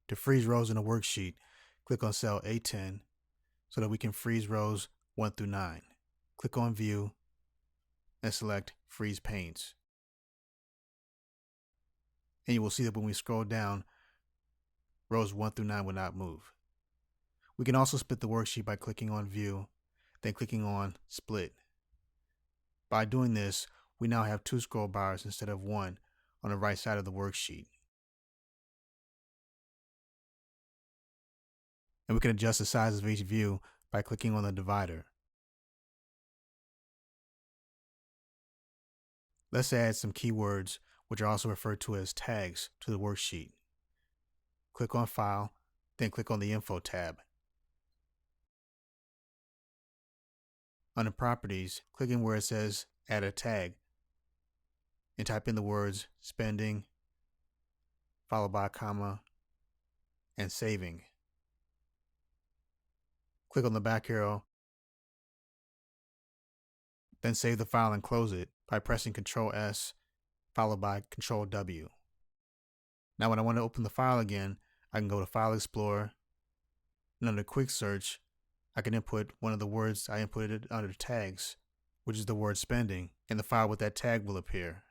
To freeze rows in a worksheet, click on cell A10 so that we can freeze rows 1 through 9. Click on View and select Freeze Panes. And you will see that when we scroll down, rows 1 through 9 will not move. We can also split the worksheet by clicking on View, then clicking on Split. By doing this, we now have 2 scroll bars instead of 1 on the right side of the worksheet. And we can adjust the size of each view by clicking on the divider. Let's add some keywords, which are also referred to as tags, to the worksheet. Click on File, then click on the Info tab. Under Properties, click in where it says Add a Tag, and type in the words spending, followed by a comma, and saving. Click on the back arrow, then save the file and close it by pressing Ctrl S, followed by Ctrl W. Now when I want to open the file again, I can go to File Explorer, and under Quick Search, I can input one of the words I inputted under tags, which is the word spending, and the file with that tag will appear.